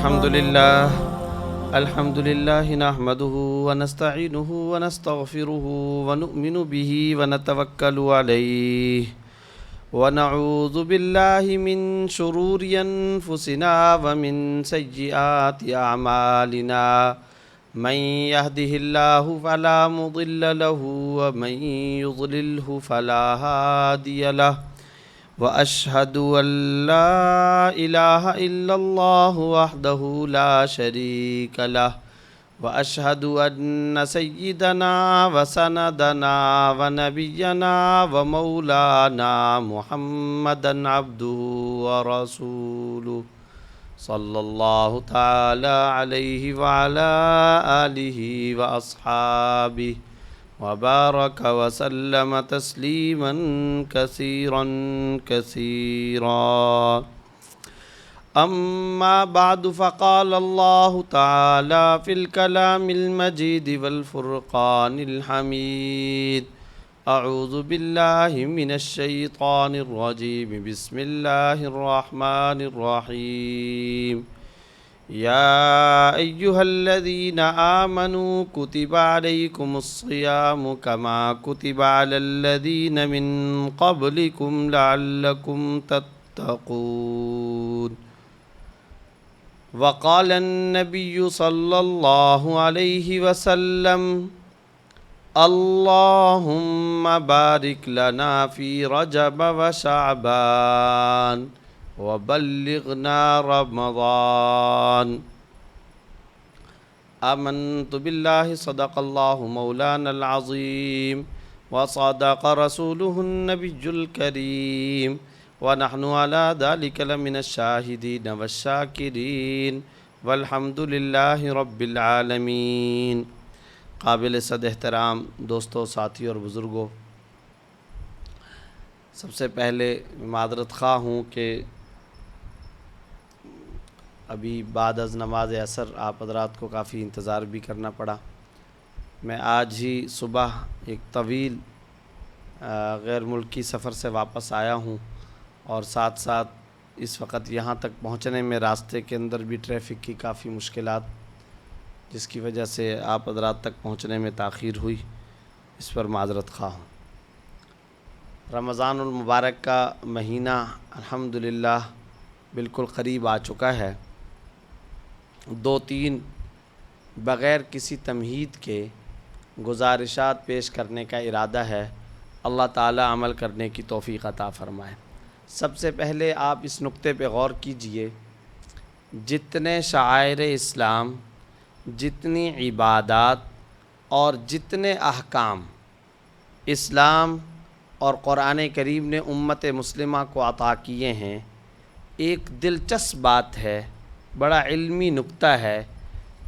الحمد لله نحمده ونستعينه ونستغفره ونؤمن به ونتوكل عليه ونعوذ بالله من شرور أنفسنا ومن سيئات أعمالنا من يهده الله فلا مضل له ومن يضلله فلا هادي له وأشهد أن لا إله إلا الله وحده لا شريك له وأشهد أن سيدنا وسندنا ونبينا ومولانا محمدا عبده ورسوله صلى الله تعالى عليه وعلى آله وأصحابه وبارك وسلم تسليما كثيرا كثيرا أما بعد فقال الله تعالى في الكلام المجيد والفرقان الحميد أعوذ بالله من الشيطان الرجيم بسم الله الرحمن الرحيم يا أيها الذين آمنوا كتب عليكم الصيام كما كتب على الذين من قبلكم لعلكم تتقون وقال النبي صلى الله عليه وسلم اللهم بارك لنا في رجب وشعبان وبلغنا رمضان آمنت بالله صدق الله مولانا العظيم وصدق رسوله النبي الكريم ونحن على ذلك لمن الشاهدين والشاكرين والحمد لله رب العالمين. قابل صد احترام دوستوں، ساتھی اور بزرگوں، سب سے پہلے معذرت خواہ ہوں کہ ابھی بعد از نماز عصر آپ حضرات کو کافی انتظار بھی کرنا پڑا. میں آج ہی صبح ایک طویل غیر ملکی سفر سے واپس آیا ہوں اور ساتھ ساتھ اس وقت یہاں تک پہنچنے میں راستے کے اندر بھی ٹریفک کی کافی مشکلات، جس کی وجہ سے آپ حضرات تک پہنچنے میں تاخیر ہوئی، اس پر معذرت خواہ ہوں. رمضان المبارک کا مہینہ الحمدللہ بالکل قریب آ چکا ہے. 2-3 بغیر کسی تمہید کے گزارشات پیش کرنے کا ارادہ ہے. اللہ تعالی عمل کرنے کی توفیق عطا فرمائے. سب سے پہلے آپ اس نقطے پہ غور کیجئے، جتنے شعائر اسلام، جتنی عبادات اور جتنے احکام اسلام اور قرآن کریم نے امت مسلمہ کو عطا کیے ہیں، ایک دلچسپ بات ہے، بڑا علمی نکتہ ہے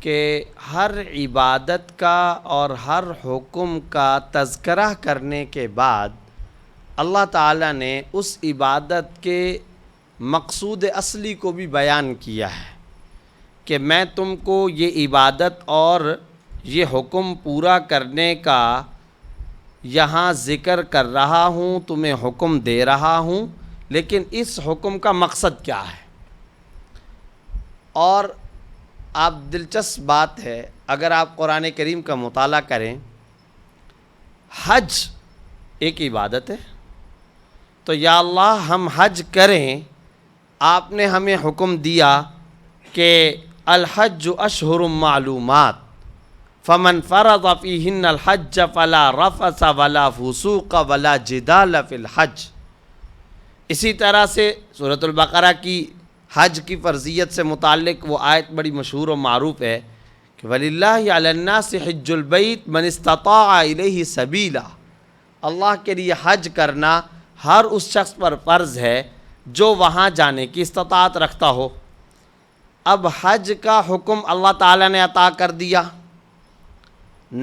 کہ ہر عبادت کا اور ہر حکم کا تذکرہ کرنے کے بعد اللہ تعالیٰ نے اس عبادت کے مقصود اصلی کو بھی بیان کیا ہے کہ میں تم کو یہ عبادت اور یہ حکم پورا کرنے کا یہاں ذکر کر رہا ہوں، تمہیں حکم دے رہا ہوں، لیکن اس حکم کا مقصد کیا ہے. اور آپ دلچسپ بات ہے، اگر آپ قرآن کریم کا مطالعہ کریں، حج ایک عبادت ہے، تو یا اللہ ہم حج کریں. آپ نے ہمیں حکم دیا کہ الحج اشہر معلومات فمن فرض فیہن الحج فلا رفث ولا فسوق ولا جدال فی الحج. اسی طرح سے سورۃ البقرہ کی حج کی فرضیت سے متعلق وہ آیت بڑی مشہور و معروف ہے کہ وَلِلَّهِ عَلَى النَّاسِ حِجُّ الْبَيْتِ مَنِ اسْتَطَاعَ إِلَيْهِ سَبِيلًا. اللہ کے لیے حج کرنا ہر اس شخص پر فرض ہے جو وہاں جانے کی استطاعت رکھتا ہو. اب حج کا حکم اللہ تعالیٰ نے عطا کر دیا،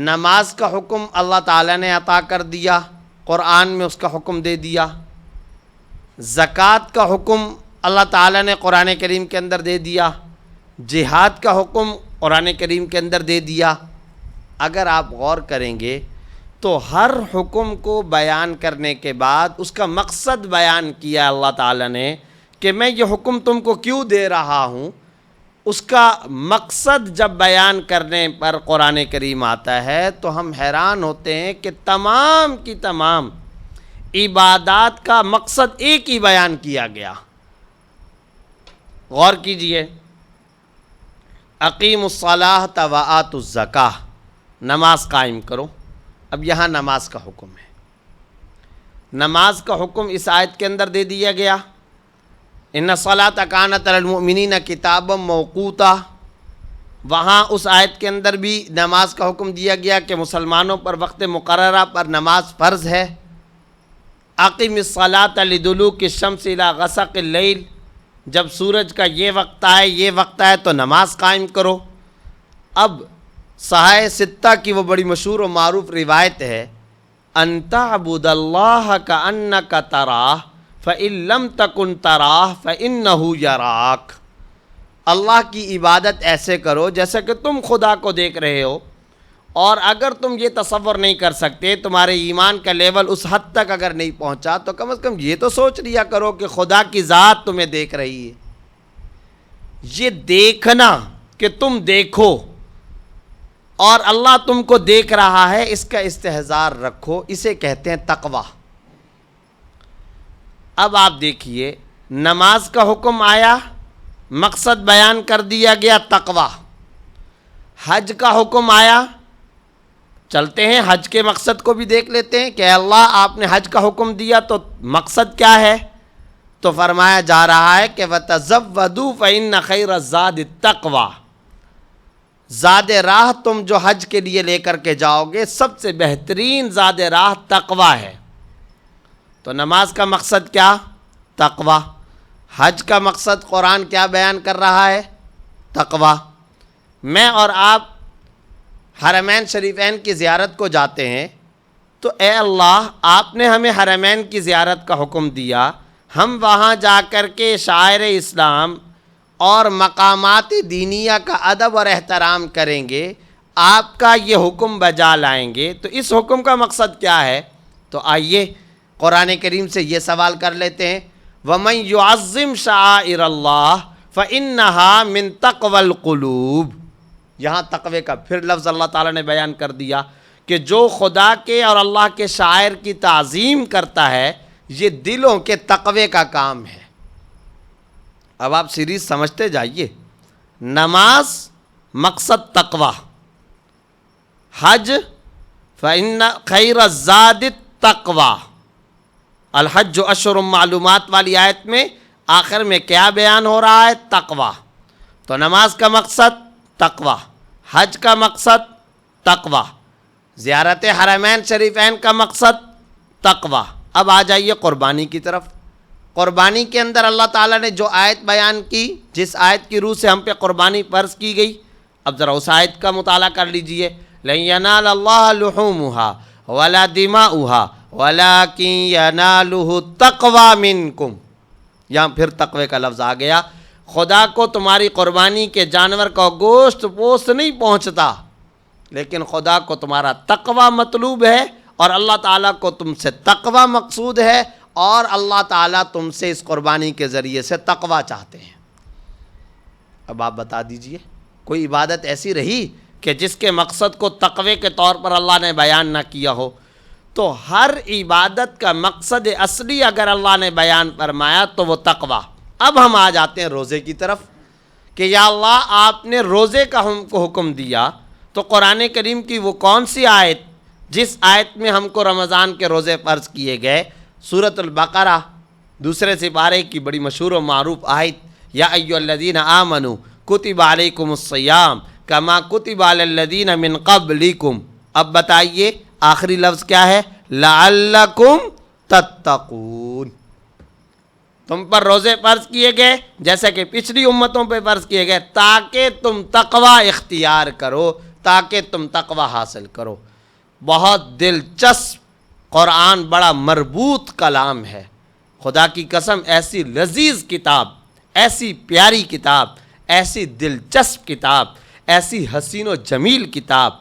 نماز کا حکم اللہ تعالیٰ نے عطا کر دیا، قرآن میں اس کا حکم دے دیا، زکوٰۃ کا حکم اللہ تعالیٰ نے قرآن کریم کے اندر دے دیا، جہاد کا حکم قرآن کریم کے اندر دے دیا. اگر آپ غور کریں گے تو ہر حکم کو بیان کرنے کے بعد اس کا مقصد بیان کیا اللہ تعالیٰ نے کہ میں یہ حکم تم کو کیوں دے رہا ہوں. اس کا مقصد جب بیان کرنے پر قرآن کریم آتا ہے تو ہم حیران ہوتے ہیں کہ تمام کی تمام عبادات کا مقصد ایک ہی بیان کیا گیا۔ غور کیجئے، اقیم الصلاۃ وآتوا الزکاۃ، نماز قائم کرو۔ اب یہاں نماز کا حکم ہے، نماز کا حکم اس آیت کے اندر دے دیا گیا، ان الصلاۃ کانت علی المؤمنین کتابا موقوتا۔ وہاں اس آیت کے اندر بھی نماز کا حکم دیا گیا کہ مسلمانوں پر وقت مقررہ پر نماز فرض ہے۔ اقیم الصلاۃ لدلوک الشمس الی غسق اللیل، جب سورج کا یہ وقت آئے تو نماز قائم کرو۔ اب صحائح ستہ کی وہ بڑی مشہور و معروف روایت ہے، ان تعبد اللہ کأنک تراہ فإن لم تکن تراہ فإنہ یراک۔ اللہ کی عبادت ایسے کرو جیسے کہ تم خدا کو دیکھ رہے ہو، اور اگر تم یہ تصور نہیں کر سکتے، تمہارے ایمان کا لیول اس حد تک اگر نہیں پہنچا، تو کم از کم یہ تو سوچ لیا کرو کہ خدا کی ذات تمہیں دیکھ رہی ہے۔ یہ دیکھنا کہ تم دیکھو اور اللہ تم کو دیکھ رہا ہے، اس کا استحضار رکھو، اسے کہتے ہیں تقوی۔ اب آپ دیکھیے، نماز کا حکم آیا، مقصد بیان کر دیا گیا، تقوی۔ حج کا حکم آیا، چلتے ہیں حج کے مقصد کو بھی دیکھ لیتے ہیں کہ اللہ آپ نے حج کا حکم دیا تو مقصد کیا ہے؟ تو فرمایا جا رہا ہے کہ وَتَزَوَّدُوا فَإِنَّ خَيْرَ الزَّادِ التَّقْوَىٰ، زاد راہ تم جو حج کے لیے لے کر کے جاؤ گے، سب سے بہترین زاد راہ تقویٰ ہے۔ تو نماز کا مقصد کیا؟ تقویٰ۔ حج کا مقصد قرآن کیا بیان کر رہا ہے؟ تقویٰ۔ میں اور آپ حرمین شریفین کی زیارت کو جاتے ہیں تو اے اللہ آپ نے ہمیں حرمین کی زیارت کا حکم دیا، ہم وہاں جا کر کے شعائر اسلام اور مقامات دینیہ کا ادب اور احترام کریں گے، آپ کا یہ حکم بجا لائیں گے، تو اس حکم کا مقصد کیا ہے؟ تو آئیے قرآن کریم سے یہ سوال کر لیتے ہیں، وَمَن يُعَظِّمْ شَعَائِرَ اللَّهِ فَإِنَّهَا مِن تَقْوَى الْقُلُوبِ۔ یہاں تقوی کا پھر لفظ اللہ تعالیٰ نے بیان کر دیا کہ جو خدا کے اور اللہ کے شاعر کی تعظیم کرتا ہے، یہ دلوں کے تقوی کا کام ہے۔ اب آپ سیریز سمجھتے جائیے، نماز مقصد تقوی، حج فإن خیر الزاد التقوی، الحج اشہر معلومات والی آیت میں آخر میں کیا بیان ہو رہا ہے؟ تقوی۔ تو نماز کا مقصد تقوی، حج کا مقصد تقوی، زیارت حرمین شریفین کا مقصد تقوی۔ اب آ جائیے قربانی کی طرف۔ قربانی کے اندر اللہ تعالیٰ نے جو آیت بیان کی، جس آیت کی روح سے ہم پہ قربانی فرض کی گئی، اب ذرا اس آیت کا مطالعہ کر لیجئے، لَن يَنَالَ اللَّهَ لُحُومُهَا وَلَا دِمَاؤُهَا وَلَكِن يَنَالُهُ التَّقْوَىٰ مِنكُمْ۔ یہاں پھر تقوی کا لفظ آ گیا۔ خدا کو تمہاری قربانی کے جانور کا گوشت پوست نہیں پہنچتا، لیکن خدا کو تمہارا تقوی مطلوب ہے، اور اللہ تعالیٰ کو تم سے تقوی مقصود ہے، اور اللہ تعالیٰ تم سے اس قربانی کے ذریعے سے تقوی چاہتے ہیں۔ اب آپ بتا دیجئے، کوئی عبادت ایسی رہی کہ جس کے مقصد کو تقوی کے طور پر اللہ نے بیان نہ کیا ہو؟ تو ہر عبادت کا مقصد اصلی اگر اللہ نے بیان فرمایا تو وہ تقوی۔ اب ہم آ جاتے ہیں روزے کی طرف کہ یا اللہ آپ نے روزے کا ہم کو حکم دیا، تو قرآن کریم کی وہ کون سی آیت جس آیت میں ہم کو رمضان کے روزے فرض کیے گئے؟ سورۃ البقرہ دوسرے سپارے کی بڑی مشہور و معروف آیت، یا ایھا الذین آمنوا کتب علیکم الصیام کما کتب علی الذین من قبلکم۔ اب بتائیے آخری لفظ کیا ہے؟ لعلکم تتقون۔ تم پر روزے فرض کیے گئے جیسے کہ پچھلی امتوں پہ فرض کیے گئے، تاکہ تم تقوی اختیار کرو، تاکہ تم تقوی حاصل کرو۔ بہت دلچسپ قرآن، بڑا مربوط کلام ہے، خدا کی قسم ایسی لذیذ کتاب، ایسی پیاری کتاب، ایسی دلچسپ کتاب، ایسی حسین و جمیل کتاب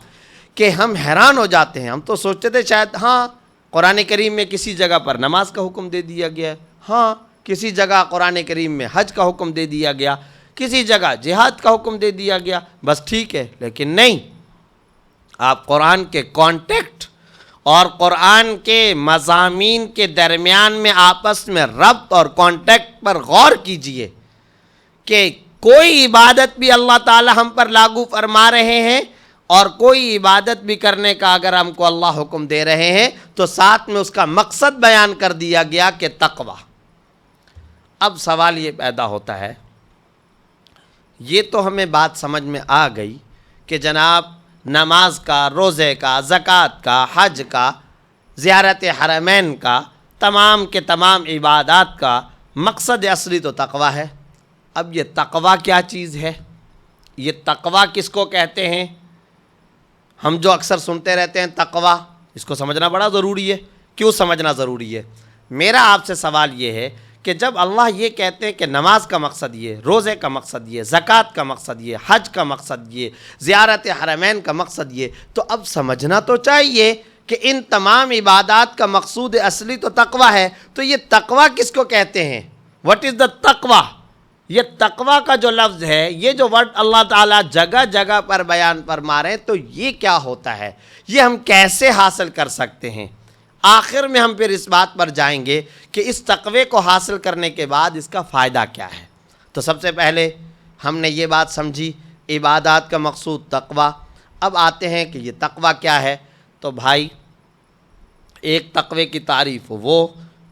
کہ ہم حیران ہو جاتے ہیں۔ ہم تو سوچتے تھے شاید ہاں قرآن کریم میں کسی جگہ پر نماز کا حکم دے دیا گیا ہے، ہاں کسی جگہ قرآن کریم میں حج کا حکم دے دیا گیا، کسی جگہ جہاد کا حکم دے دیا گیا، بس ٹھیک ہے، لیکن نہیں، آپ قرآن کے کانٹیکٹ اور قرآن کے مضامین کے درمیان میں آپس میں ربط اور کانٹیکٹ پر غور کیجئے کہ کوئی عبادت بھی اللہ تعالی ہم پر لاگو فرما رہے ہیں اور کوئی عبادت بھی کرنے کا اگر ہم کو اللہ حکم دے رہے ہیں تو ساتھ میں اس کا مقصد بیان کر دیا گیا کہ تقوی۔ اب سوال یہ پیدا ہوتا ہے، یہ تو ہمیں بات سمجھ میں آ گئی کہ جناب نماز کا، روزے کا، زکوٰۃ کا، حج کا، زیارت حرمین کا، تمام کے تمام عبادات کا مقصد اصلی تو تقوی ہے۔ اب یہ تقوی کیا چیز ہے؟ یہ تقوی کس کو کہتے ہیں؟ ہم جو اکثر سنتے رہتے ہیں تقوی، اس کو سمجھنا بڑا ضروری ہے۔ کیوں سمجھنا ضروری ہے؟ میرا آپ سے سوال یہ ہے کہ جب اللہ یہ کہتے ہیں کہ نماز کا مقصد یہ، روزے کا مقصد یہ، زکوٰۃ کا مقصد یہ، حج کا مقصد یہ، زیارت حرمین کا مقصد یہ، تو اب سمجھنا تو چاہیے کہ ان تمام عبادات کا مقصود اصلی تو تقوی ہے۔ تو یہ تقوی کس کو کہتے ہیں؟ واٹ از دا تقوی؟ یہ تقوی کا جو لفظ ہے، یہ جو ورڈ اللہ تعالیٰ جگہ جگہ پر بیان فرما رہے ہیں، تو یہ کیا ہوتا ہے؟ یہ ہم کیسے حاصل کر سکتے ہیں؟ آخر میں ہم پھر اس بات پر جائیں گے کہ اس تقوی کو حاصل کرنے کے بعد اس کا فائدہ کیا ہے۔ تو سب سے پہلے ہم نے یہ بات سمجھی، عبادات کا مقصود تقوی۔ اب آتے ہیں کہ یہ تقوی کیا ہے۔ تو بھائی، ایک تقوی کی تعریف وہ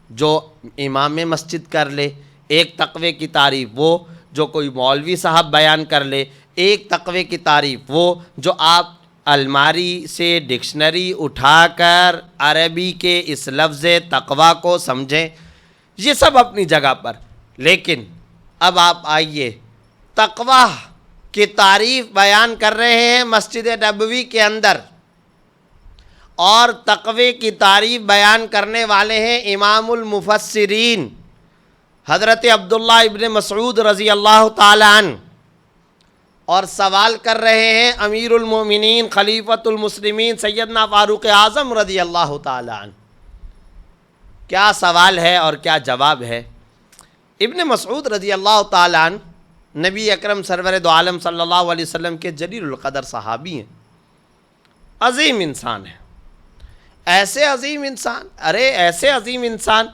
جو امام مسجد کر لے، ایک تقوی کی تعریف وہ جو کوئی مولوی صاحب بیان کر لے، ایک تقوی کی تعریف وہ جو آپ الماری سے ڈکشنری اٹھا کر عربی کے اس لفظ تقوی کو سمجھیں۔ یہ سب اپنی جگہ پر، لیکن اب آپ آئیے، تقوی کی تعریف بیان کر رہے ہیں مسجد نبوی کے اندر، اور تقوی کی تعریف بیان کرنے والے ہیں امام المفسرین حضرت عبداللہ ابن مسعود رضی اللہ تعالیٰ عنہ، اور سوال کر رہے ہیں امیر المومنین خلیفۃ المسلمین سیدنا فاروق اعظم رضی اللہ تعالیٰ عنہ۔ کیا سوال ہے اور کیا جواب ہے؟ ابن مسعود رضی اللہ تعالیٰ عنہ نبی اکرم سرور دو عالم صلی اللہ علیہ وسلم کے جلیل القدر صحابی ہیں، عظیم انسان ہیں۔ ایسے عظیم انسان، ایسے عظیم انسان،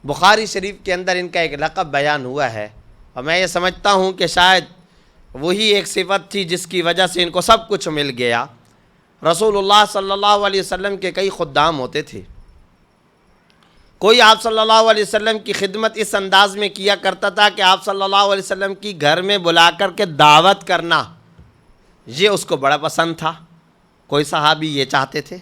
بخاری شریف کے اندر ان کا ایک لقب بیان ہوا ہے، اور میں یہ سمجھتا ہوں کہ شاید وہی ایک صفت تھی جس کی وجہ سے ان کو سب کچھ مل گیا۔ رسول اللہ صلی اللہ علیہ وسلم کے کئی خدام ہوتے تھے، کوئی آپ صلی اللہ علیہ وسلم کی خدمت اس انداز میں کیا کرتا تھا کہ آپ صلی اللہ علیہ وسلم کی گھر میں بلا کر کے دعوت کرنا، یہ اس کو بڑا پسند تھا۔ کوئی صحابی یہ چاہتے تھے،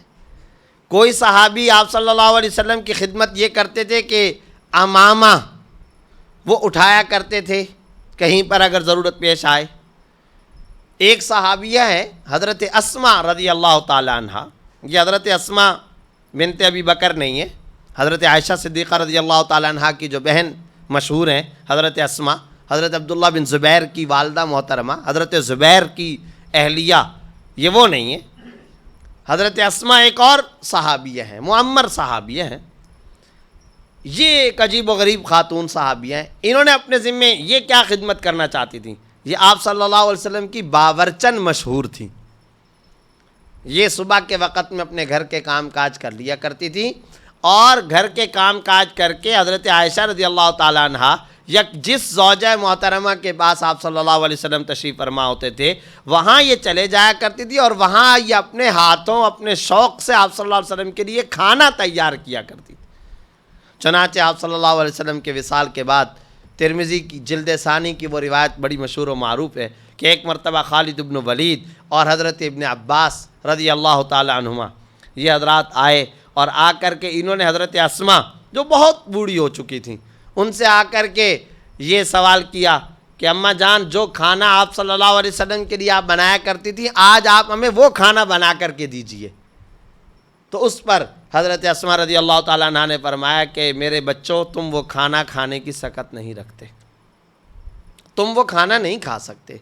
کوئی صحابی آپ صلی اللہ علیہ وسلم کی خدمت یہ کرتے تھے کہ امامہ وہ اٹھایا کرتے تھے کہیں پر اگر ضرورت پیش آئے۔ ایک صحابیہ ہے حضرت اسماء رضی اللہ تعالیٰ عنہ، یہ حضرت اسماء بنت ابی بکر نہیں ہے، حضرت عائشہ صدیقہ رضی اللہ تعالیٰ عنہ کی جو بہن مشہور ہیں حضرت اسماء، حضرت عبداللہ بن زبیر کی والدہ محترمہ، حضرت زبیر کی اہلیہ، یہ وہ نہیں ہے۔ حضرت اسماء ایک اور صحابیہ ہیں، معمر صحابیہ ہیں، یہ ایک عجیب و غریب خاتون صحابیہ ہیں۔ انہوں نے اپنے ذمے یہ کیا خدمت کرنا چاہتی تھیں؟ یہ آپ صلی اللہ علیہ وسلم کی باورچن مشہور تھیں۔ یہ صبح کے وقت میں اپنے گھر کے کام کاج کر لیا کرتی تھی، اور گھر کے کام کاج کر کے حضرت عائشہ رضی اللہ تعالیٰ عنہ جس زوجہ محترمہ کے پاس آپ صلی اللہ علیہ وسلم تشریف فرما ہوتے تھے، وہاں یہ چلے جایا کرتی تھی، اور وہاں یہ اپنے ہاتھوں اپنے شوق سے آپ صلی اللہ علیہ وسلم کے لیے کھانا تیار کیا کرتی تھی۔ چنانچہ آپ صلی اللہ علیہ وسلم کے وصال کے بعد ترمذی کی جلد ثانی کی وہ روایت بڑی مشہور و معروف ہے کہ ایک مرتبہ خالد بن ولید اور حضرت ابن عباس رضی اللہ تعالی عنہما یہ حضرات آئے، اور آ کر کے انہوں نے حضرت اسماء جو بہت بوڑھی ہو چکی تھیں ان سے آ کر کے یہ سوال کیا کہ اماں جان، جو کھانا آپ صلی اللہ علیہ وسلم کے لیے آپ بنایا کرتی تھی، آج آپ ہمیں وہ کھانا بنا کر کے دیجئے۔ تو اس پر حضرت اسماء رضی اللہ تعالیٰ عنہ نے فرمایا کہ میرے بچوں، تم وہ کھانا کھانے کی سکت نہیں رکھتے، تم وہ کھانا نہیں کھا سکتے،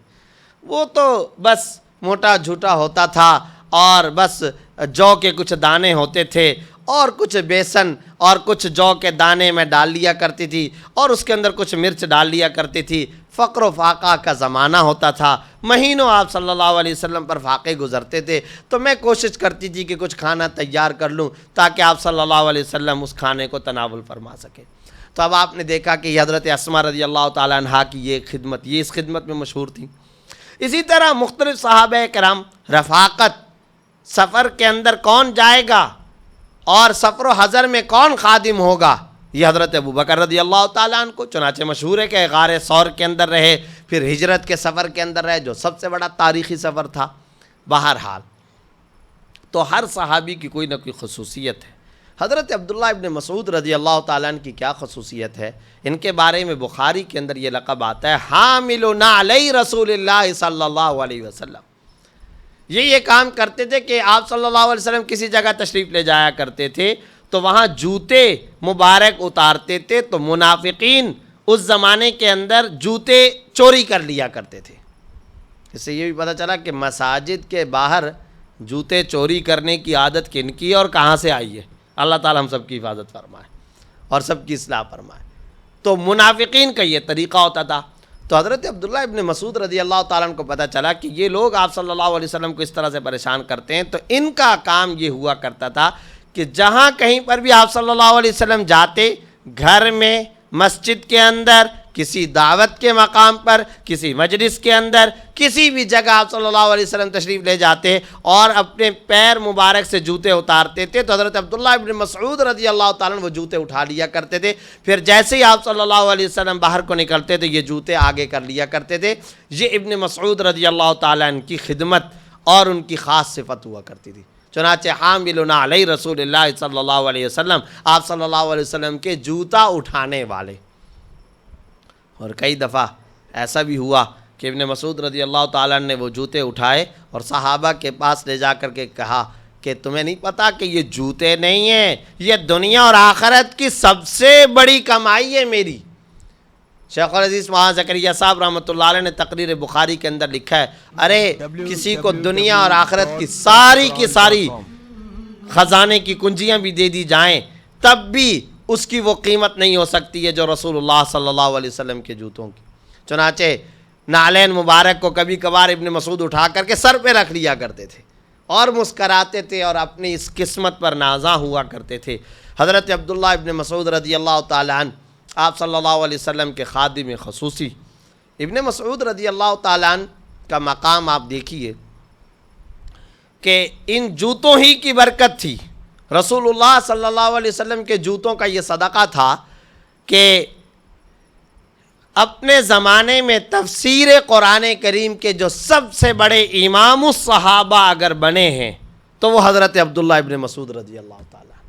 وہ تو بس موٹا جھوٹا ہوتا تھا، اور بس جو کے کچھ دانے ہوتے تھے، اور کچھ بیسن اور کچھ جو کے دانے میں ڈال لیا کرتی تھی اور اس کے اندر کچھ مرچ ڈال لیا کرتی تھی۔ فقر و فاقہ کا زمانہ ہوتا تھا، مہینوں آپ صلی اللہ علیہ وسلم پر فاقے گزرتے تھے، تو میں کوشش کرتی تھی کہ کچھ کھانا تیار کر لوں تاکہ آپ صلی اللہ علیہ وسلم اس کھانے کو تناول فرما سکے۔ تو اب آپ نے دیکھا کہ یہ حضرت اسماء رضی اللہ تعالیٰ عنہا کی یہ خدمت، یہ اس خدمت میں مشہور تھی۔ اسی طرح مختلف صحابہ کرام رفاقت، سفر کے اندر کون جائے گا اور سفر و حضر میں کون خادم ہوگا، یہ حضرت ابوبکر رضی اللہ تعالیٰ عنہ کو، چنانچہ مشہور ہے کہ غار ثور کے اندر رہے، پھر ہجرت کے سفر کے اندر رہے جو سب سے بڑا تاریخی سفر تھا۔ بہرحال تو ہر صحابی کی کوئی نہ کوئی خصوصیت ہے۔ حضرت عبداللہ ابن مسعود رضی اللہ تعالیٰ عنہ کی کیا خصوصیت ہے؟ ان کے بارے میں بخاری کے اندر یہ لقب آتا ہے حامل نعلی رسول اللہ صلی اللہ علیہ وسلم۔ یہ کام کرتے تھے کہ آپ صلی اللہ علیہ وسلم کسی جگہ تشریف لے جایا کرتے تھے تو وہاں جوتے مبارک اتارتے تھے، تو منافقین اس زمانے کے اندر جوتے چوری کر لیا کرتے تھے۔ اس سے یہ بھی پتہ چلا کہ مساجد کے باہر جوتے چوری کرنے کی عادت کن کی اور کہاں سے آئی ہے۔ اللہ تعالی ہم سب کی حفاظت فرمائے اور سب کی اصلاح فرمائے۔ تو منافقین کا یہ طریقہ ہوتا تھا۔ تو حضرت عبداللہ ابن مسعود رضی اللہ تعالیٰ عنہ کو پتہ چلا کہ یہ لوگ آپ صلی اللہ علیہ وسلم کو اس طرح سے پریشان کرتے ہیں، تو ان کا کام یہ ہوا کرتا تھا کہ جہاں کہیں پر بھی آپ صلی اللہ علیہ وسلم جاتے، گھر میں، مسجد کے اندر، کسی دعوت کے مقام پر، کسی مجلس کے اندر، کسی بھی جگہ آپ صلی اللہ علیہ وسلم تشریف لے جاتے اور اپنے پیر مبارک سے جوتے اتارتے تھے، تو حضرت عبداللہ ابن مسعود رضی اللہ تعالیٰ عنہ وہ جوتے اٹھا لیا کرتے تھے۔ پھر جیسے ہی آپ صلی اللہ علیہ وسلم باہر کو نکلتے تھے یہ جوتے آگے کر لیا کرتے تھے۔ یہ ابن مسعود رضی اللہ تعالیٰ عنہ کی خدمت اور ان کی خاص صفت ہوا کرتی تھی۔ چنانچہ حاملنا علی رسول اللہ صلی اللہ علیہ وسلم، آپ صلی اللہ علیہ وسلم کے جوتا اٹھانے والے۔ اور کئی دفعہ ایسا بھی ہوا کہ ابن مسعود رضی اللہ تعالیٰ عنہ نے وہ جوتے اٹھائے اور صحابہ کے پاس لے جا کر کے کہا کہ تمہیں نہیں پتا کہ یہ جوتے نہیں ہیں، یہ دنیا اور آخرت کی سب سے بڑی کمائی ہے میری۔ شیخ العزیز مولانا زکریا صاحب رحمۃ اللہ علیہ نے تقریر بخاری کے اندر لکھا ہے، ارے کسی کو دنیا اور آخرت کی ساری خزانے کی کنجیاں بھی دے دی جائیں تب بھی اس کی وہ قیمت نہیں ہو سکتی ہے جو رسول اللہ صلی اللہ علیہ وسلم کے جوتوں کی۔ چنانچہ نعلین مبارک کو کبھی کبھار ابن مسعود اٹھا کر کے سر پہ رکھ لیا کرتے تھے اور مسکراتے تھے اور اپنی اس قسمت پر نازاں ہوا کرتے تھے۔ حضرت عبداللہ ابن مسعود رضی اللہ تعالیٰ عنہ آپ صلی اللہ علیہ وسلم کے خادم خصوصی۔ ابن مسعود رضی اللہ تعالیٰ عنہ کا مقام آپ دیکھیے کہ ان جوتوں ہی کی برکت تھی۔ رسول اللہ صلی اللہ علیہ وسلم کے جوتوں کا یہ صدقہ تھا کہ اپنے زمانے میں تفسیر قرآن کریم کے جو سب سے بڑے امام الصحابہ اگر بنے ہیں تو وہ حضرت عبداللہ ابن مسعود رضی اللہ تعالیٰ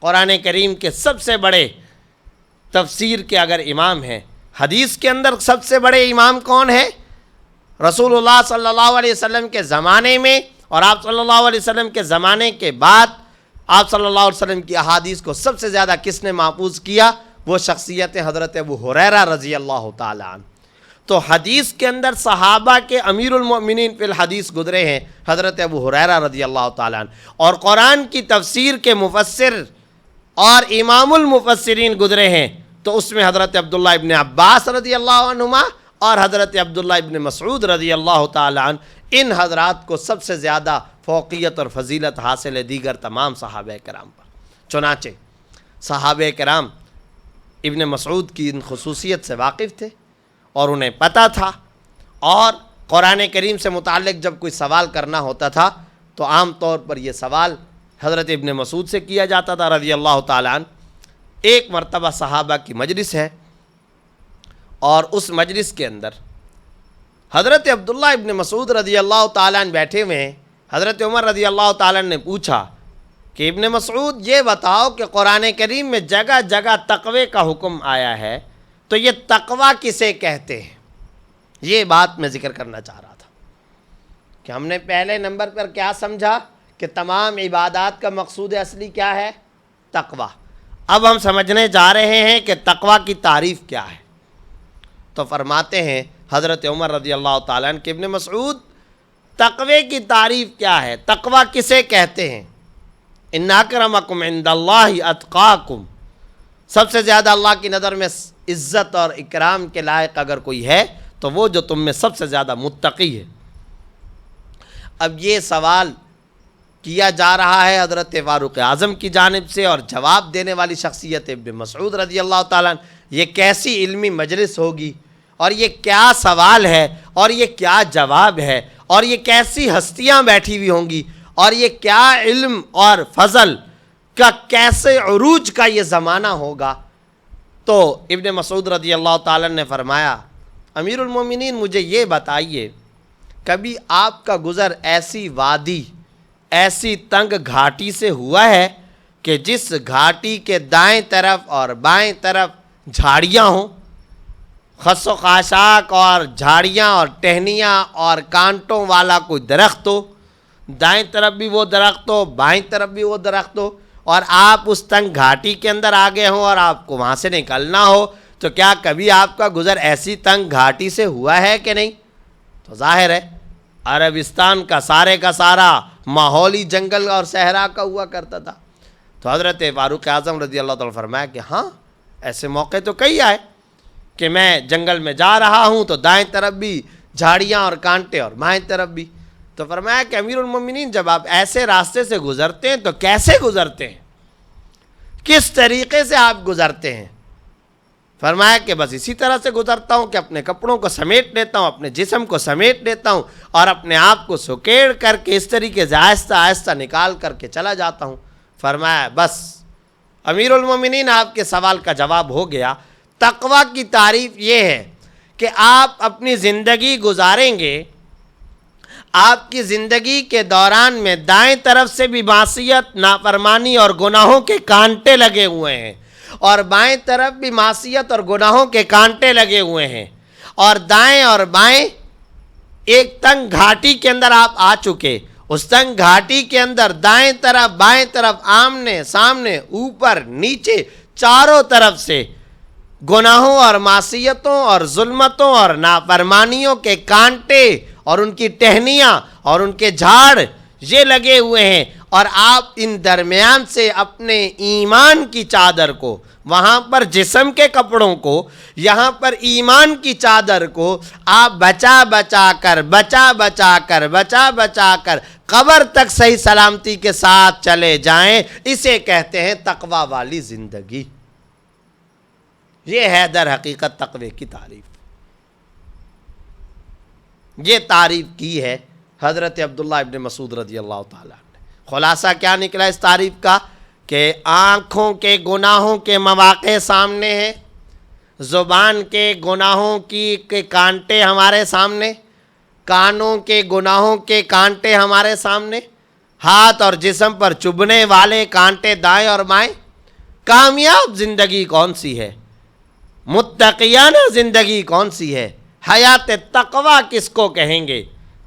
قرآن کریم کے سب سے بڑے تفسیر کے اگر امام ہیں۔ حدیث کے اندر سب سے بڑے امام کون ہیں؟ رسول اللہ صلی اللہ علیہ وسلم کے زمانے میں اور آپ صلی اللہ علیہ وسلم کے زمانے کے بعد آپ صلی اللہ علیہ وسلم کی احادیث کو سب سے زیادہ کس نے محفوظ کیا؟ وہ شخصیت حضرت ابو ہریرہ رضی اللہ تعالیٰ عنہ۔ تو حدیث کے اندر صحابہ کے امیر المؤمنین فی الحدیث گزرے ہیں حضرت ابو ہریرہ رضی اللہ تعالیٰ عنہ، اور قرآن کی تفسیر کے مفسر اور امام المفسرین گزرے ہیں تو اس میں حضرت عبداللہ ابن عباس رضی اللہ عنہما اور حضرت عبداللہ ابن مسعود رضی اللہ تعالیٰ عنہ، ان حضرات کو سب سے زیادہ فوقیت اور فضیلت حاصل ہے دیگر تمام صحابہ کرام پر۔ چنانچہ صحابہ کرام ابن مسعود کی ان خصوصیت سے واقف تھے اور انہیں پتہ تھا، اور قرآن کریم سے متعلق جب کوئی سوال کرنا ہوتا تھا تو عام طور پر یہ سوال حضرت ابن مسعود سے کیا جاتا تھا رضی اللہ تعالیٰ عنہ۔ ایک مرتبہ صحابہ کی مجلس ہے اور اس مجلس کے اندر حضرت عبداللہ ابن مسعود رضی اللہ تعالیٰ عنہ بیٹھے ہوئے ہیں۔ حضرت عمر رضی اللہ تعالیٰ عنہ نے پوچھا کہ ابن مسعود یہ بتاؤ کہ قرآن کریم میں جگہ جگہ تقوی کا حکم آیا ہے تو یہ تقوی کسے کہتے ہیں؟ یہ بات میں ذکر کرنا چاہ رہا تھا کہ ہم نے پہلے نمبر پر کیا سمجھا کہ تمام عبادات کا مقصود اصلی کیا ہے؟ تقوی۔ اب ہم سمجھنے جا رہے ہیں کہ تقوی کی تعریف کیا ہے۔ تو فرماتے ہیں حضرت عمر رضی اللہ تعالیٰ عنہ کہ ابن مسعود تقوی کی تعریف کیا ہے؟ تقوی کسے کہتے ہیں؟ ان اکرمکم عند اللہ اتقاکم، سب سے زیادہ اللہ کی نظر میں عزت اور اکرام کے لائق اگر کوئی ہے تو وہ جو تم میں سب سے زیادہ متقی ہے۔ اب یہ سوال کیا جا رہا ہے حضرت فاروق اعظم کی جانب سے، اور جواب دینے والی شخصیت ابن مسعود رضی اللہ تعالیٰ عنہ۔ یہ کیسی علمی مجلس ہوگی، اور یہ کیا سوال ہے، اور یہ کیا جواب ہے، اور یہ کیسی ہستیاں بیٹھی ہوئی ہوں گی، اور یہ کیا علم اور فضل کا کیسے عروج کا یہ زمانہ ہوگا۔ تو ابن مسعود رضی اللہ تعالیٰ نے فرمایا، امیر المومنین مجھے یہ بتائیے، کبھی آپ کا گزر ایسی وادی، ایسی تنگ گھاٹی سے ہوا ہے کہ جس گھاٹی کے دائیں طرف اور بائیں طرف جھاڑیاں ہوں، خس و خاشاک اور جھاڑیاں اور ٹہنیاں اور کانٹوں والا کوئی درخت ہو، دائیں طرف بھی وہ درخت ہو، بائیں طرف بھی وہ درخت ہو، اور آپ اس تنگ گھاٹی کے اندر آگے ہوں اور آپ کو وہاں سے نکلنا ہو، تو کیا کبھی آپ کا گزر ایسی تنگ گھاٹی سے ہوا ہے کہ نہیں؟ تو ظاہر ہے عربستان کا سارا ماحولی جنگل اور صحرا کا ہوا کرتا تھا۔ تو حضرت فاروق اعظم رضی اللہ تعالیٰ فرمایا کہ ہاں ایسے موقع تو کئی آئے کہ میں جنگل میں جا رہا ہوں تو دائیں طرف بھی جھاڑیاں اور کانٹے اور بائیں طرف بھی۔ تو فرمایا کہ امیر المومنین جب آپ ایسے راستے سے گزرتے ہیں تو کیسے گزرتے ہیں، کس طریقے سے آپ گزرتے ہیں؟ فرمایا کہ بس اسی طرح سے گزرتا ہوں کہ اپنے کپڑوں کو سمیٹ لیتا ہوں، اپنے جسم کو سمیٹ لیتا ہوں، اور اپنے آپ کو سکیڑ کر کے اس طریقے سے آہستہ آہستہ نکال کر کے چلا جاتا ہوں۔ فرمایا بس امیر المومنین آپ کے سوال کا جواب ہو گیا۔ تقویٰ کی تعریف یہ ہے کہ آپ اپنی زندگی گزاریں گے، آپ کی زندگی کے دوران میں دائیں طرف سے بھی معصیت، نافرمانی اور گناہوں کے کانٹے لگے ہوئے ہیں، اور بائیں طرف بھی معصیت اور گناہوں کے کانٹے لگے ہوئے ہیں، اور دائیں اور بائیں ایک تنگ گھاٹی کے اندر آپ آ چکے۔ اس تنگ گھاٹی کے اندر دائیں طرف بائیں طرف آمنے سامنے اوپر نیچے چاروں طرف سے گناہوں اور معصیتوں اور ظلمتوں اور نافرمانیوں کے کانٹے اور ان کی ٹہنیاں اور ان کے جھاڑ یہ لگے ہوئے ہیں، اور آپ ان درمیان سے اپنے ایمان کی چادر کو، وہاں پر جسم کے کپڑوں کو، یہاں پر ایمان کی چادر کو آپ بچا بچا کر قبر تک صحیح سلامتی کے ساتھ چلے جائیں، اسے کہتے ہیں تقویٰ والی زندگی۔ یہ ہے در حقیقت تقوی کی تعریف۔ یہ تعریف کی ہے حضرت عبداللہ ابن مسعود رضی اللہ تعالیٰ نے۔ خلاصہ کیا نکلا اس تعریف کا؟ کہ آنکھوں کے گناہوں کے مواقع سامنے ہیں، زبان کے گناہوں کے کانٹے ہمارے سامنے، کانوں کے گناہوں کے کانٹے ہمارے سامنے، ہاتھ اور جسم پر چبھنے والے کانٹے دائیں اور بائیں۔ کامیاب زندگی کون سی ہے؟ متقیانہ زندگی کون سی ہے؟ حیات تقویٰ کس کو کہیں گے؟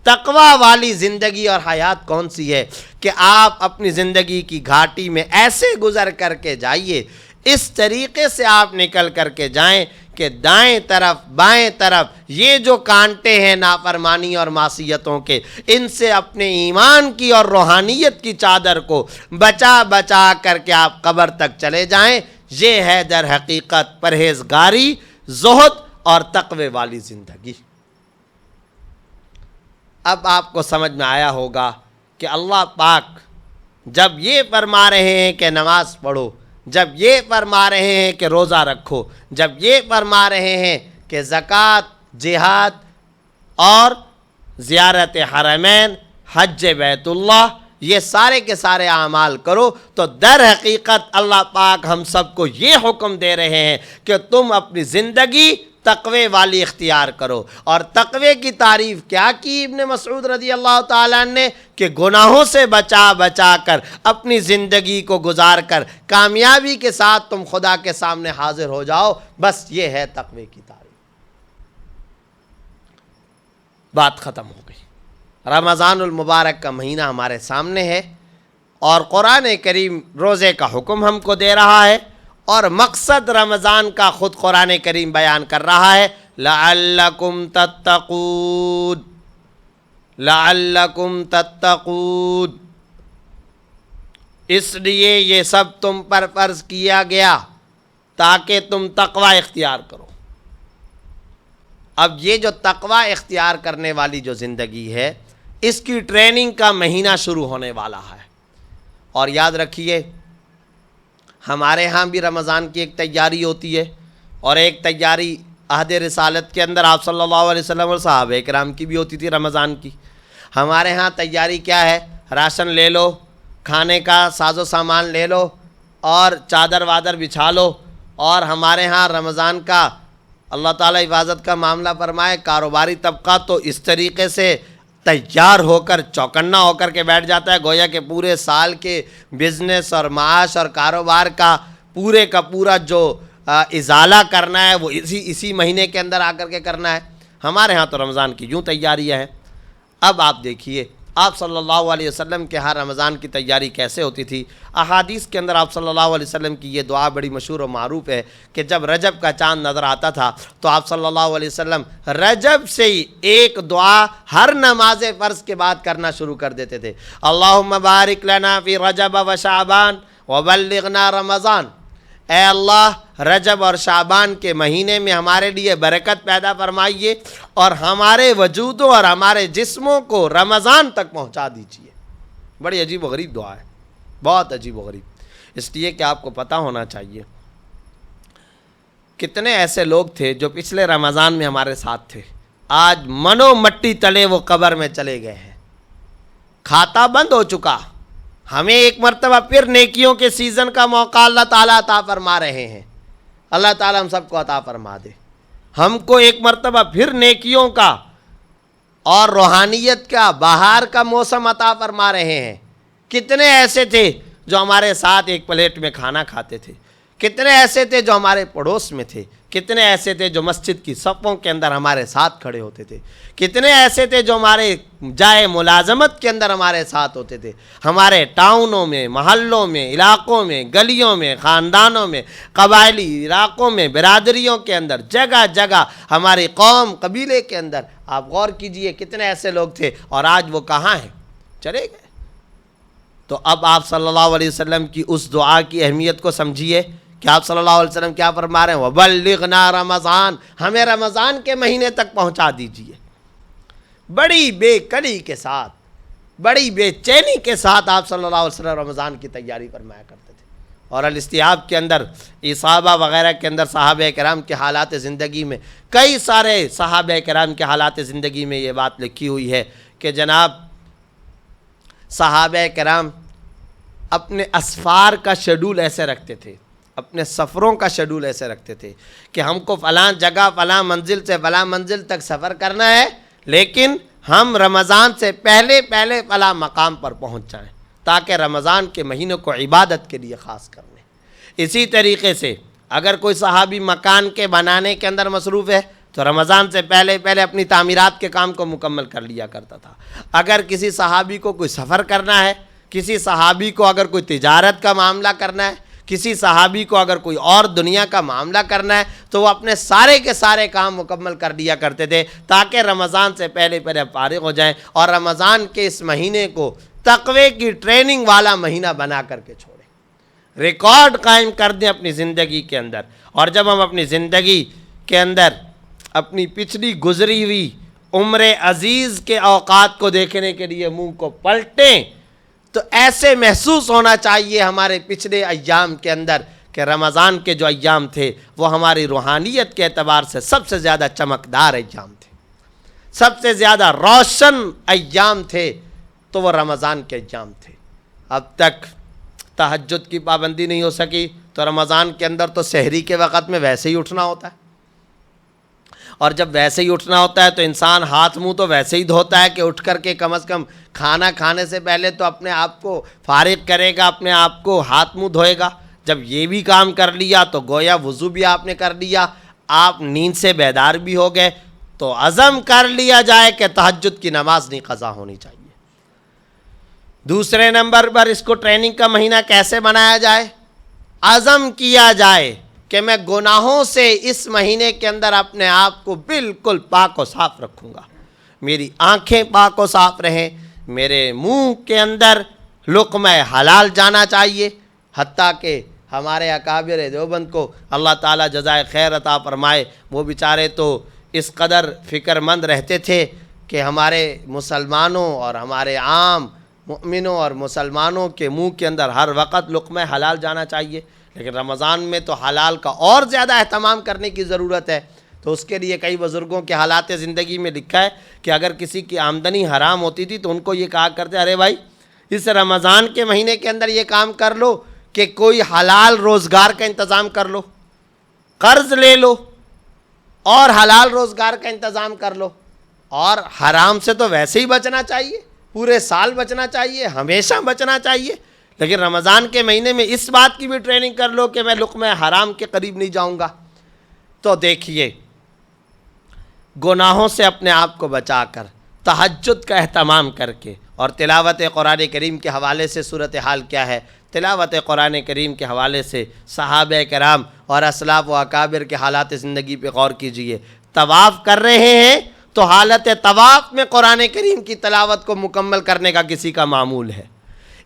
تقویٰ والی زندگی اور حیات کون سی ہے کہ آپ اپنی زندگی کی گھاٹی میں ایسے گزر کر کے جائیے، اس طریقے سے آپ نکل کر کے جائیں کہ دائیں طرف بائیں طرف یہ جو کانٹے ہیں نافرمانی اور معصیتوں کے، ان سے اپنے ایمان کی اور روحانیت کی چادر کو بچا کر کے آپ قبر تک چلے جائیں۔ یہ ہے در حقیقت پرہیزگاری، زہد اور تقوی والی زندگی۔ اب آپ کو سمجھ میں آیا ہوگا کہ اللہ پاک جب یہ فرما رہے ہیں کہ نماز پڑھو، جب یہ فرما رہے ہیں کہ روزہ رکھو، جب یہ فرما رہے ہیں کہ زکوٰۃ، جہاد اور زیارت حرمین، حج بیت اللہ، یہ سارے کے سارے اعمال کرو، تو در حقیقت اللہ پاک ہم سب کو یہ حکم دے رہے ہیں کہ تم اپنی زندگی تقوی والی اختیار کرو۔ اور تقوی کی تعریف کیا کی ابن مسعود رضی اللہ تعالیٰ نے؟ کہ گناہوں سے بچا کر اپنی زندگی کو گزار کر کامیابی کے ساتھ تم خدا کے سامنے حاضر ہو جاؤ، بس یہ ہے تقوی کی تعریف۔ بات ختم ہو گئی۔ رمضان المبارک کا مہینہ ہمارے سامنے ہے، اور قرآن کریم روزے کا حکم ہم کو دے رہا ہے، اور مقصد رمضان کا خود قرآن کریم بیان کر رہا ہے، لعلکم تتقون، لعلکم تتقون۔ اس لیے یہ سب تم پر فرض کیا گیا تاکہ تم تقوی اختیار کرو۔ اب یہ جو تقوی اختیار کرنے والی جو زندگی ہے، اس کی ٹریننگ کا مہینہ شروع ہونے والا ہے۔ اور یاد رکھیے، ہمارے ہاں بھی رمضان کی ایک تیاری ہوتی ہے، اور ایک تیاری عہد رسالت کے اندر آپ صلی اللہ علیہ وسلم اور صحابہ کرام کی بھی ہوتی تھی رمضان کی۔ ہمارے ہاں تیاری کیا ہے؟ راشن لے لو، کھانے کا ساز و سامان لے لو، اور چادر وادر بچھا لو۔ اور ہمارے ہاں رمضان کا اللہ تعالیٰ حفاظت کا معاملہ فرمائے، کاروباری طبقہ تو اس طریقے سے تیار ہو کر چوکنا ہو کر کے بیٹھ جاتا ہے، گویا کہ پورے سال کے بزنس اور معاش اور کاروبار کا پورا جو ازالہ کرنا ہے وہ اسی مہینے کے اندر آ کر کے کرنا ہے۔ ہمارے ہاں تو رمضان کی یوں تیاریاں ہیں۔ اب آپ دیکھیے آپ صلی اللہ علیہ وسلم کے ہر رمضان کی تیاری کیسے ہوتی تھی۔ احادیث کے اندر آپ صلی اللہ علیہ وسلم کی یہ دعا بڑی مشہور و معروف ہے کہ جب رجب کا چاند نظر آتا تھا تو آپ صلی اللہ علیہ وسلم رجب سے ہی ایک دعا ہر نماز فرض کے بعد کرنا شروع کر دیتے تھے۔ اللہم بارک لنا فی رجب و شعبان وبلغنا رمضان۔ اے اللہ رجب اور شعبان کے مہینے میں ہمارے لیے برکت پیدا فرمائیے، اور ہمارے وجودوں اور ہمارے جسموں کو رمضان تک پہنچا دیجیے۔ بڑی عجیب و غریب دعا ہے، بہت عجیب و غریب۔ اس لیے کہ آپ کو پتہ ہونا چاہیے کتنے ایسے لوگ تھے جو پچھلے رمضان میں ہمارے ساتھ تھے، آج منو مٹی تلے وہ قبر میں چلے گئے ہیں، کھاتا بند ہو چکا۔ ہمیں ایک مرتبہ پھر نیکیوں کے سیزن کا موقع اللہ تعالیٰ عطا فرما رہے ہیں۔ اللہ تعالیٰ ہم سب کو عطا فرما دے۔ ہم کو ایک مرتبہ پھر نیکیوں کا اور روحانیت کا بہار کا موسم عطا فرما رہے ہیں۔ کتنے ایسے تھے جو ہمارے ساتھ ایک پلیٹ میں کھانا کھاتے تھے، کتنے ایسے تھے جو ہمارے پڑوس میں تھے، کتنے ایسے تھے جو مسجد کی صفوں کے اندر ہمارے ساتھ کھڑے ہوتے تھے، کتنے ایسے تھے جو ہمارے جائے ملازمت کے اندر ہمارے ساتھ ہوتے تھے، ہمارے ٹاؤنوں میں، محلوں میں، علاقوں میں، گلیوں میں، خاندانوں میں، قبائلی علاقوں میں، برادریوں کے اندر، جگہ جگہ ہماری قوم قبیلے کے اندر۔ آپ غور کیجئے کتنے ایسے لوگ تھے، اور آج وہ کہاں ہیں؟ چلے گئے۔ تو اب آپ صلی اللہ علیہ وسلم کی اس دعا کی اہمیت کو سمجھیے کہ آپ صلی اللہ علیہ وسلم کیا فرما رہے ہیں؟ وَبَلِّغْنَا رمضان، ہمیں رمضان کے مہینے تک پہنچا دیجئے۔ بڑی بے کلی کے ساتھ، بڑی بے چینی کے ساتھ آپ صلی اللہ علیہ وسلم رمضان کی تیاری فرمایا کرتے تھے۔ اور الاستیاب کے اندر، اصابہ وغیرہ کے اندر صحابہ کرام کے حالات زندگی میں، کئی سارے صحابہ کرام کے حالات زندگی میں یہ بات لکھی ہوئی ہے کہ جناب صحابہ کرام اپنے اسفار کا شیڈول ایسے رکھتے تھے، اپنے سفروں کا شیڈول ایسے رکھتے تھے کہ ہم کو فلاں جگہ فلاں منزل سے فلاں منزل تک سفر کرنا ہے، لیکن ہم رمضان سے پہلے فلاں مقام پر پہنچ جائیں تاکہ رمضان کے مہینے کو عبادت کے لیے خاص کر لیں۔ اسی طریقے سے اگر کوئی صحابی مکان کے بنانے کے اندر مصروف ہے تو رمضان سے پہلے اپنی تعمیرات کے کام کو مکمل کر لیا کرتا تھا۔ اگر کسی صحابی کو کوئی سفر کرنا ہے، کسی صحابی کو اگر کوئی تجارت کا معاملہ کرنا ہے، کسی صحابی کو اگر کوئی اور دنیا کا معاملہ کرنا ہے تو وہ اپنے سارے کے سارے کام مکمل کر لیا کرتے تھے تاکہ رمضان سے پہلے فارغ ہو جائیں اور رمضان کے اس مہینے کو تقوی کی ٹریننگ والا مہینہ بنا کر کے چھوڑیں، ریکارڈ قائم کر دیں اپنی زندگی کے اندر۔ اور جب ہم اپنی زندگی کے اندر اپنی پچھلی گزری ہوئی عمر عزیز کے اوقات کو دیکھنے کے لیے منہ کو پلٹیں تو ایسے محسوس ہونا چاہیے ہمارے پچھلے ایام کے اندر کہ رمضان کے جو ایام تھے وہ ہماری روحانیت کے اعتبار سے سب سے زیادہ چمکدار ایام تھے، سب سے زیادہ روشن ایام تھے، تو وہ رمضان کے ایام تھے۔ اب تک تہجد کی پابندی نہیں ہو سکی تو رمضان کے اندر تو سحری کے وقت میں ویسے ہی اٹھنا ہوتا ہے، اور جب ویسے ہی اٹھنا ہوتا ہے تو انسان ہاتھ منہ تو ویسے ہی دھوتا ہے کہ اٹھ کر کے کم از کم کھانا کھانے سے پہلے تو اپنے آپ کو فارغ کرے گا، اپنے آپ کو ہاتھ منہ دھوئے گا۔ جب یہ بھی کام کر لیا تو گویا وضو بھی آپ نے کر لیا، آپ نیند سے بیدار بھی ہو گئے، تو عزم کر لیا جائے کہ تہجد کی نماز نہیں قضا ہونی چاہیے۔ دوسرے نمبر پر اس کو ٹریننگ کا مہینہ کیسے بنایا جائے؟ عزم کیا جائے کہ میں گناہوں سے اس مہینے کے اندر اپنے آپ کو بالکل پاک و صاف رکھوں گا، میری آنکھیں پاک و صاف رہیں، میرے منہ کے اندر لقمہ حلال جانا چاہیے، حتیٰ کہ ہمارے اکابر دیوبند کو اللہ تعالیٰ جزائے خیر عطا فرمائے، وہ بیچارے تو اس قدر فکر مند رہتے تھے کہ ہمارے مسلمانوں اور ہمارے عام مؤمنوں اور مسلمانوں کے منہ کے اندر ہر وقت لقمہ حلال جانا چاہیے، لیکن رمضان میں تو حلال کا اور زیادہ اہتمام کرنے کی ضرورت ہے۔ تو اس کے لیے کئی بزرگوں کے حالات زندگی میں لکھا ہے کہ اگر کسی کی آمدنی حرام ہوتی تھی تو ان کو یہ کہا کرتے، ارے بھائی اس رمضان کے مہینے کے اندر یہ کام کر لو کہ کوئی حلال روزگار کا انتظام کر لو، قرض لے لو اور حلال روزگار کا انتظام کر لو، اور حرام سے تو ویسے ہی بچنا چاہیے، پورے سال بچنا چاہیے، ہمیشہ بچنا چاہیے، لیکن رمضان کے مہینے میں اس بات کی بھی ٹریننگ کر لو کہ میں لقمہ حرام کے قریب نہیں جاؤں گا۔ تو دیکھیے، گناہوں سے اپنے آپ کو بچا کر، تہجد کا اہتمام کر کے، اور تلاوت قرآن کریم کے حوالے سے صورتحال کیا ہے، تلاوت قرآن کریم کے حوالے سے صحابہ کرام اور اسلاف و اکابر کے حالات زندگی پہ غور کیجئے۔ طواف کر رہے ہیں تو حالت طواف میں قرآن کریم کی تلاوت کو مکمل کرنے کا کسی کا معمول ہے۔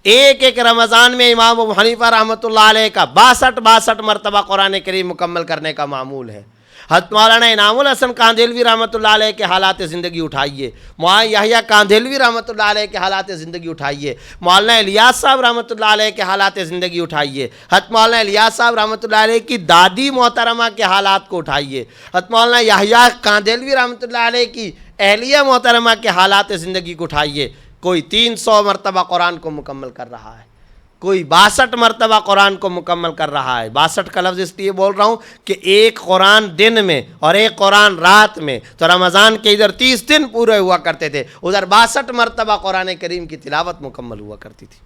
ایک رمضان میں امام ابو حنیفہ رحمۃ اللہ علیہ کا 62 مرتبہ قرآن کریم مکمل کرنے کا معمول ہے۔ حضرت مولانا انعام الحسن کاندھلوی رحمۃ اللہ علیہ کے حالات زندگی اٹھائیے، مولانا یحییٰ کاندھلوی رحمۃ اللہ علیہ کے حالات زندگی اٹھائیے، مولانا الیاس صاحب رحمۃ اللہ علیہ کے حالات زندگی اٹھائیے، حضرت مولانا الیاس صاحب رحمۃ اللہ علیہ کی دادی محترمہ کے حالات کو اٹھائیے، حضرت مولانا یحییٰ کاندھلوی رحمۃ اللہ علیہ کی اہلیہ محترمہ کے حالات زندگی کو اٹھائیے۔ کوئی 300 مرتبہ قرآن کو مکمل کر رہا ہے، کوئی 62 مرتبہ قرآن کو مکمل کر رہا ہے۔ 62 کا لفظ اس لیے بول رہا ہوں کہ ایک قرآن دن میں اور ایک قرآن رات میں، تو رمضان کے ادھر 30 دن پورے ہوا کرتے تھے، ادھر 62 مرتبہ قرآن کریم کی تلاوت مکمل ہوا کرتی تھی۔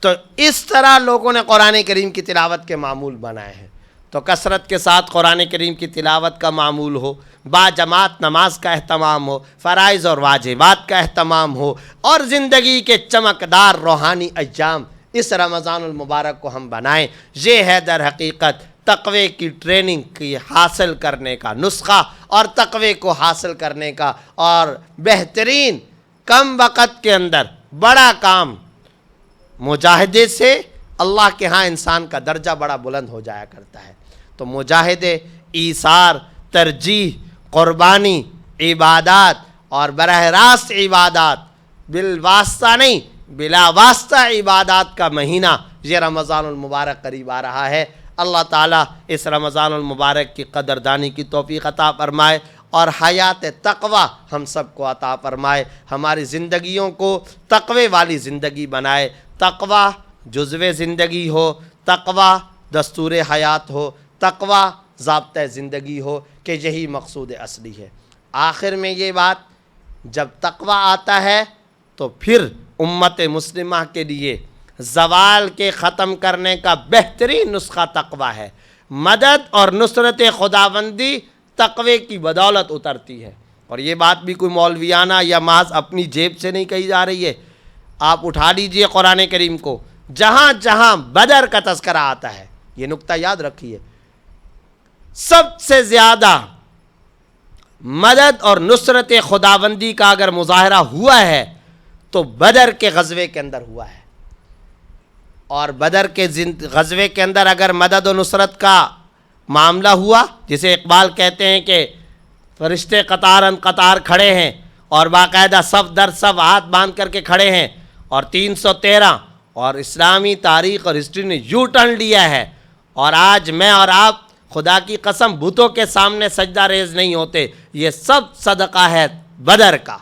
تو اس طرح لوگوں نے قرآن کریم کی تلاوت کے معمول بنائے ہیں۔ تو کثرت کے ساتھ قرآن کریم کی تلاوت کا معمول ہو، با جماعت نماز کا اہتمام ہو، فرائض اور واجبات کا اہتمام ہو، اور زندگی کے چمکدار روحانی ایام اس رمضان المبارک کو ہم بنائیں۔ یہ ہے در حقیقت تقوی کی ٹریننگ کی حاصل کرنے کا نسخہ، اور تقوی کو حاصل کرنے کا اور بہترین کم وقت کے اندر بڑا کام مجاہدے سے اللہ کے ہاں انسان کا درجہ بڑا بلند ہو جایا کرتا ہے۔ تو مجاہدے، ایثار، ترجیح، قربانی، عبادات اور براہ راست عبادات، بالواسطہ نہیں بلا واسطہ عبادات کا مہینہ یہ رمضان المبارک قریب آ رہا ہے۔ اللہ تعالیٰ اس رمضان المبارک کی قدردانی کی توفیق عطا فرمائے، اور حیات تقوی ہم سب کو عطا فرمائے، ہماری زندگیوں کو تقوی والی زندگی بنائے۔ تقوی جزو زندگی ہو، تقوی دستور حیات ہو، تقوی ضابطۂ زندگی ہو، کہ یہی مقصود اصلی ہے۔ آخر میں یہ بات، جب تقوی آتا ہے تو پھر امت مسلمہ کے لیے زوال کے ختم کرنے کا بہترین نسخہ تقوی ہے۔ مدد اور نصرت خداوندی تقوی کی بدولت اترتی ہے، اور یہ بات بھی کوئی مولویانہ یا محض اپنی جیب سے نہیں کہی جا رہی ہے۔ آپ اٹھا لیجئے قرآن کریم کو، جہاں جہاں بدر کا تذکرہ آتا ہے، یہ نقطہ یاد رکھیے، سب سے زیادہ مدد اور نصرت خداوندی کا اگر مظاہرہ ہوا ہے تو بدر کے غزوے کے اندر ہوا ہے۔ اور بدر کے غزوے کے اندر اگر مدد و نصرت کا معاملہ ہوا، جسے اقبال کہتے ہیں کہ فرشتے قطار ان قطار کھڑے ہیں اور باقاعدہ صف در صف ہاتھ باندھ کر کے کھڑے ہیں، اور 313 اور اسلامی تاریخ اور ہسٹری نے یو ٹرن لیا ہے، اور آج میں اور آپ خدا کی قسم بتوں کے سامنے سجدہ ریز نہیں ہوتے۔ یہ سب صدقہ ہے بدر کا،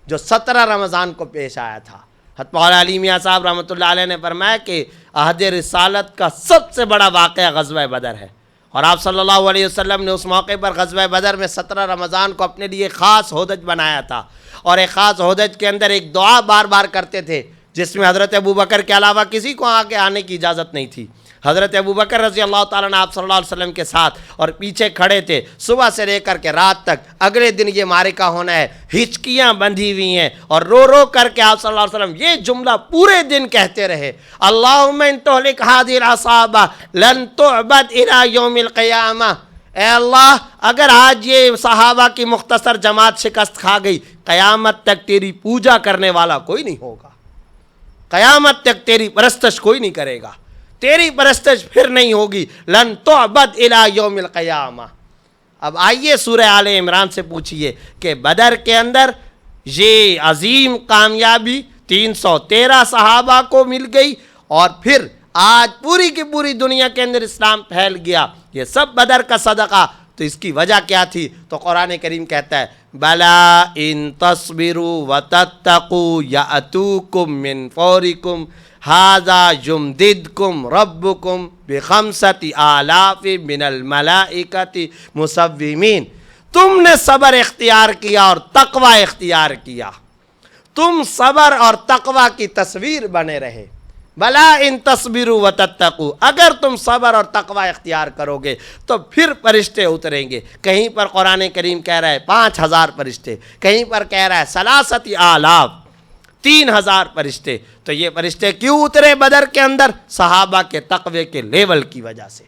جو 17 رمضان کو پیش آیا تھا۔ حضرت مولانا علی میاں صاحب رحمۃ اللہ علیہ نے فرمایا کہ عہد رسالت کا سب سے بڑا واقعہ غزوہ بدر ہے، اور آپ صلی اللہ علیہ وسلم نے اس موقع پر غزوہ بدر میں 17 رمضان کو اپنے لیے خاص ہودج بنایا تھا، اور ایک خاص ہودج کے اندر ایک دعا بار بار کرتے تھے، جس میں حضرت ابوبکر کے علاوہ کسی کو آگے آنے کی اجازت نہیں تھی۔ حضرت ابوبکر رضی اللہ تعالیٰ عنہ آپ صلی اللہ علیہ وسلم کے ساتھ اور پیچھے کھڑے تھے، صبح سے لے کر کے رات تک، اگلے دن یہ معرکہ ہونا ہے، ہچکیاں بندھی ہوئی ہیں، اور رو رو کر کے آپ صلی اللہ علیہ وسلم یہ جملہ پورے دن کہتے رہے، اللہم ان تہلک ہذہ العصابہ لن تعبد الی یوم القیامہ، اے اللہ اگر آج یہ صحابہ کی مختصر جماعت شکست کھا گئی، قیامت تک تیری پوجا کرنے والا کوئی نہیں ہوگا۔ قیامت تک تیری پرستش کوئی نہیں کرے گا، تیری پرستش پھر نہیں ہوگی، لن تعبد الی یوم القیامہ۔ اب آئیے سورہ آل عمران سے پوچھئے کہ بدر کے اندر یہ عظیم کامیابی 313 صحابہ کو مل گئی، اور پھر آج پوری کی پوری دنیا کے اندر اسلام پھیل گیا، یہ سب بدر کا صدقہ۔ تو اس کی وجہ کیا تھی؟ تو قرآن کریم کہتا ہے بلا ان تصبروا وتتقوا یأتوکم من فورکم ھذا یمددکم ربکم بخمسۃ آلاف من الملائکۃ مسومین۔ تم نے صبر اختیار کیا اور تقوی اختیار کیا، تم صبر اور تقوی کی تصویر بنے رہے۔ بلا ان تصبروا وتتقوا، اگر تم صبر اور تقوی اختیار کرو گے تو پھر فرشتے اتریں گے۔ کہیں پر قرآن کریم کہہ رہا ہے 5000 فرشتے، کہیں پر کہہ رہا ہے 3,000 3,000 فرشتے۔ تو یہ فرشتے کیوں اترے بدر کے اندر؟ صحابہ کے تقوی کے لیول کی وجہ سے۔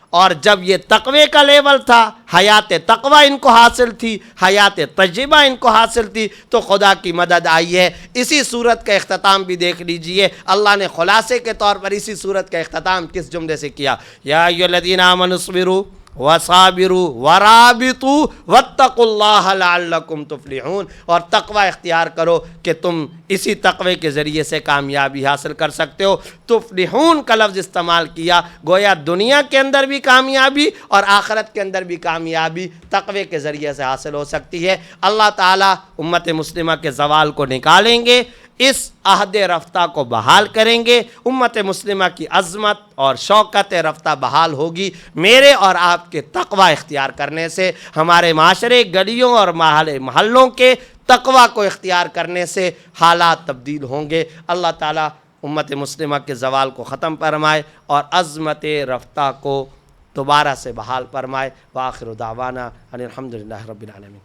اور جب یہ تقوی کا لیول تھا، حیات تقوی ان کو حاصل تھی، حیات طیبہ ان کو حاصل تھی، تو خدا کی مدد آئی ہے۔ اسی صورت کا اختتام بھی دیکھ لیجئے، اللہ نے خلاصے کے طور پر اسی صورت کا اختتام کس جملے سے کیا؟ یا ایھا الذین آمنوا اصبروا وصابروا ورابطوا واتقوا اللہ لعلکم تفلحون۔ اور تقوی اختیار کرو کہ تم اسی تقوی کے ذریعے سے کامیابی حاصل کر سکتے ہو۔ تفلحون کا لفظ استعمال کیا، گویا دنیا کے اندر بھی کامیابی اور آخرت کے اندر بھی کامیابی تقوی کے ذریعے سے حاصل ہو سکتی ہے۔ اللہ تعالیٰ امت مسلمہ کے زوال کو نکالیں گے، اس عہد رفتہ کو بحال کریں گے، امت مسلمہ کی عظمت اور شوکت رفتہ بحال ہوگی میرے اور آپ کے تقوی اختیار کرنے سے، ہمارے معاشرے، گلیوں اور محلوں کے تقوی کو اختیار کرنے سے حالات تبدیل ہوں گے۔ اللہ تعالیٰ امت مسلمہ کے زوال کو ختم فرمائے اور عظمت رفتہ کو دوبارہ سے بحال فرمائے۔ وآخر دعوانا ان الحمدللہ رب العالمین۔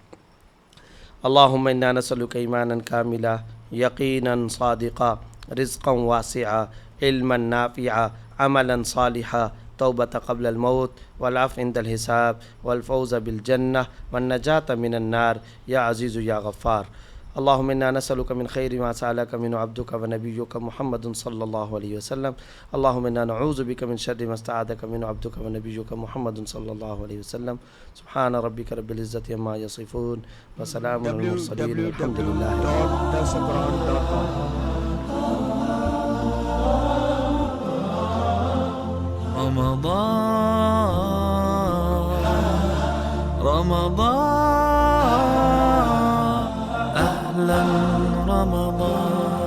اللہم انا نسألک ایمانا کاملا، یقینا صادقا، رزقا واسعا، علما نافعا، عملا صالحا، توبة قبل الموت، والعفو عند الحساب، والفوز بالجنة، والنجاة من النار، یا عزیز یا غفار۔ اللہم انا نسألک من خیر ما سألک منه عبدک ونبیک محمد صلی اللہ علیہ وسلم۔ اللہم انا نعوذ بک من شر ما استعاذک منه عبدک ونبیک محمد صلی اللہ علیہ وسلم۔ سبحان ربک رب العزة عما یصفون، وسلام علی المرسلین، والحمد للہ۔ رمضان أهلا رمضان